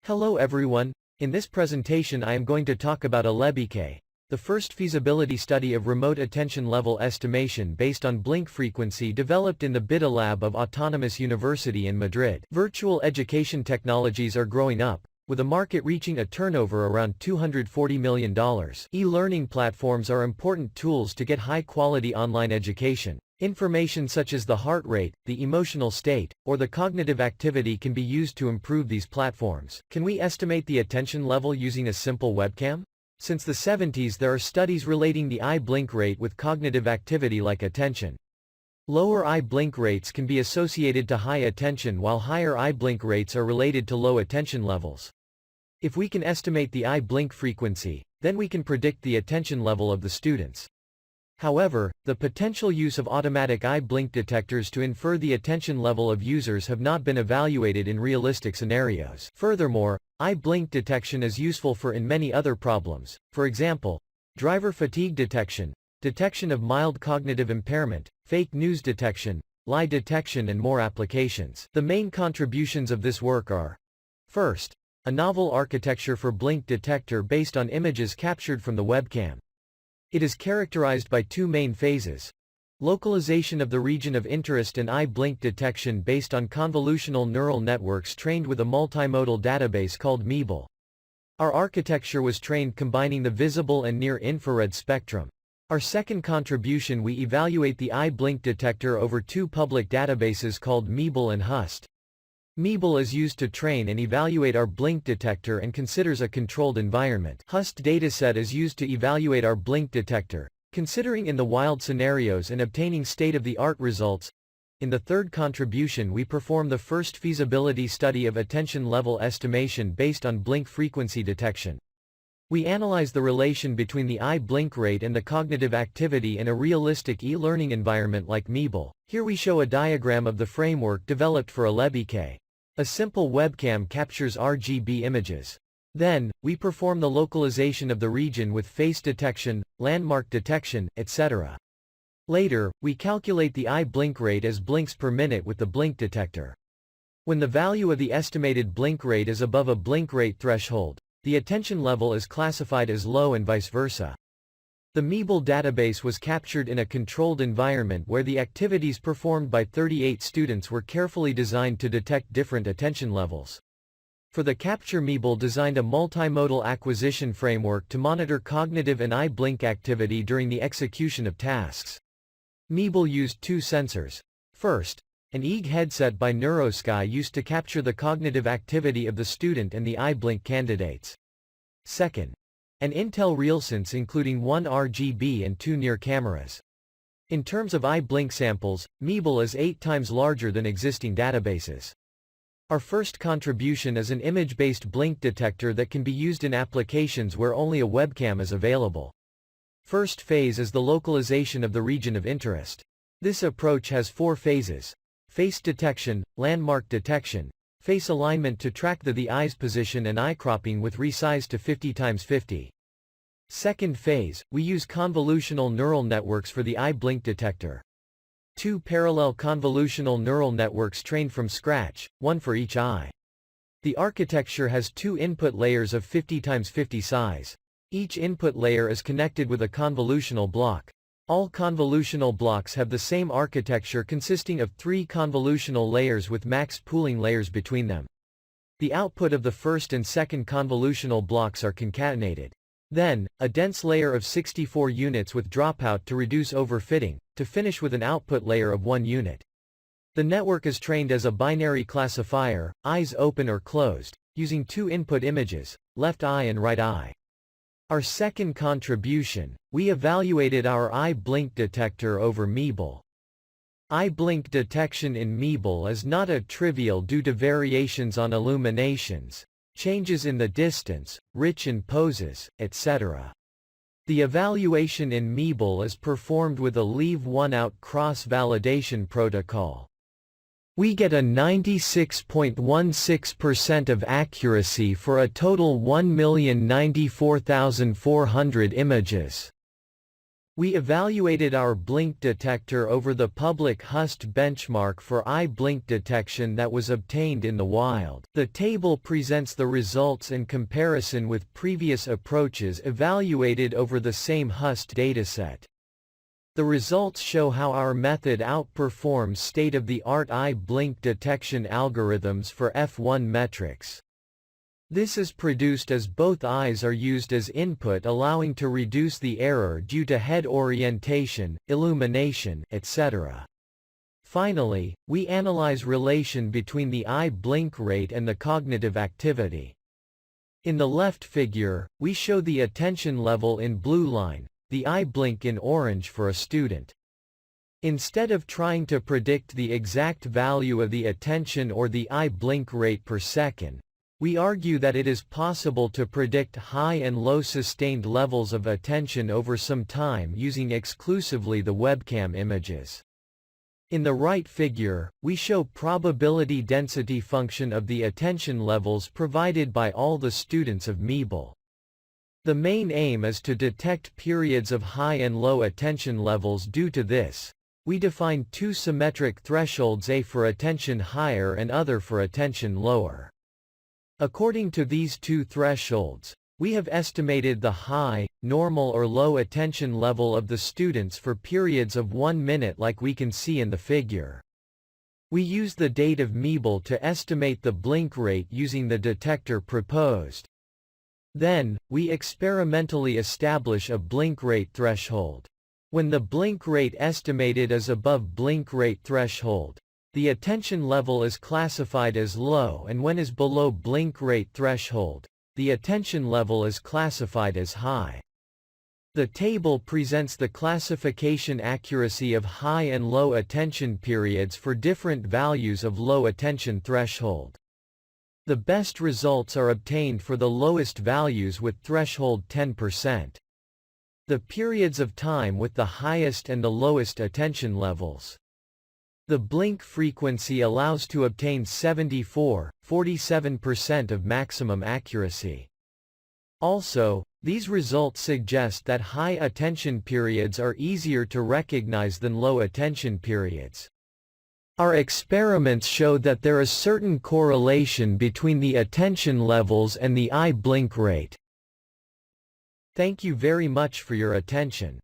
Hello everyone, in this presentation I am going to talk about ALEBk, the first feasibility study of remote attention level estimation based on blink frequency developed in the BITA lab of Autonomous University in Madrid. Virtual education technologies are growing up, with a market reaching a turnover around $240 million. E-learning platforms are important tools to get high-quality online education. Information such as the heart rate, the emotional state, or the cognitive activity can be used to improve these platforms. Can we estimate the attention level using a simple webcam? Since the 70s there are studies relating the eye blink rate with cognitive activity like attention. Lower eye blink rates can be associated to high attention while higher eye blink rates are related to low attention levels. If we can estimate the eye blink frequency, then we can predict the attention level of the students. However, the potential use of automatic eye blink detectors to infer the attention level of users have not been evaluated in realistic scenarios. Furthermore, eye blink detection is useful for many other problems, for example, driver fatigue detection, detection of mild cognitive impairment, fake news detection, lie detection and more applications. The main contributions of this work are: first, a novel architecture for blink detector based on images captured from the webcam. It is characterized by two main phases: localization of the region of interest and eye blink detection based on convolutional neural networks trained with a multimodal database called mEBAL. Our architecture was trained combining the visible and near-infrared spectrum. Our second contribution: we evaluate the eye blink detector over two public databases called mEBAL and HUST. mEBAL is used to train and evaluate our blink detector and considers a controlled environment. HUST dataset is used to evaluate our blink detector, considering in the wild scenarios and obtaining state-of-the-art results. In the third contribution we perform the first feasibility study of attention level estimation based on blink frequency detection. We analyze the relation between the eye blink rate and the cognitive activity in a realistic e-learning environment like mEBAL. Here we show a diagram of the framework developed for ALEBk. A simple webcam captures RGB images. Then, we perform the localization of the region with face detection, landmark detection, etc. Later, we calculate the eye blink rate as blinks per minute with the blink detector. When the value of the estimated blink rate is above a blink rate threshold, the attention level is classified as low and vice versa. The mEBAL database was captured in a controlled environment where the activities performed by 38 students were carefully designed to detect different attention levels. For the capture, mEBAL designed a multimodal acquisition framework to monitor cognitive and eye blink activity during the execution of tasks. mEBAL used two sensors. First, an EEG headset by NeuroSky used to capture the cognitive activity of the student and the eye blink candidates. Second, an Intel RealSense including one RGB and two NIR cameras. In terms of eye blink samples, mEBAL is 8 times larger than existing databases. Our first contribution is an image-based blink detector that can be used in applications where only a webcam is available. First phase is the localization of the region of interest. This approach has 4 phases: face detection, landmark detection, face alignment to track the eye's position, and eye cropping with resize to 50x50. Second phase, we use convolutional neural networks for the eye blink detector. 2 parallel convolutional neural networks trained from scratch, one for each eye. The architecture has 2 input layers of 50x50 size. Each input layer is connected with a convolutional block. All convolutional blocks have the same architecture consisting of 3 convolutional layers with max pooling layers between them. The output of the first and second convolutional blocks are concatenated. Then, a dense layer of 64 units with dropout to reduce overfitting, to finish with an output layer of 1 unit. The network is trained as a binary classifier, eyes open or closed, using 2 input images, left eye and right eye. Our second contribution, we evaluated our eye blink detector over mEBAL. Eye blink detection in mEBAL is not a trivial due to variations on illuminations, changes in the distance, rich in poses, etc. The evaluation in mEBAL is performed with a leave one out cross-validation protocol. We get a 96.16% of accuracy for a total 1,094,400 images. We evaluated our blink detector over the public HUST benchmark for eye blink detection that was obtained in the wild. The table presents the results in comparison with previous approaches evaluated over the same HUST dataset. The results show how our method outperforms state-of-the-art eye blink detection algorithms for F1 metrics. This is produced as both eyes are used as input, allowing to reduce the error due to head orientation, illumination, etc. Finally, we analyze relation between the eye blink rate and the cognitive activity. In the left figure, we show the attention level in blue line, the eye blink in orange for a student. Instead of trying to predict the exact value of the attention or the eye blink rate per second, we argue that it is possible to predict high and low sustained levels of attention over some time using exclusively the webcam images. In the right figure, we show probability density function of the attention levels provided by all the students of mEBAL. The main aim is to detect periods of high and low attention levels. Due to this, we define two symmetric thresholds, A for attention higher and other for attention lower. According to these two thresholds, we have estimated the high, normal or low attention level of the students for periods of 1 minute, like we can see in the figure. We use the date of mEBAL to estimate the blink rate using the detector proposed. Then, we experimentally establish a blink rate threshold. When the blink rate estimated is above blink rate threshold, the attention level is classified as low, and when is below blink rate threshold, the attention level is classified as high. The table presents the classification accuracy of high and low attention periods for different values of low attention threshold. The best results are obtained for the lowest values with threshold 10%. The periods of time with the highest and the lowest attention levels. The blink frequency allows to obtain 74–47% of maximum accuracy. Also, these results suggest that high attention periods are easier to recognize than low attention periods. Our experiments show that there is certain correlation between the attention levels and the eye blink rate. Thank you very much for your attention.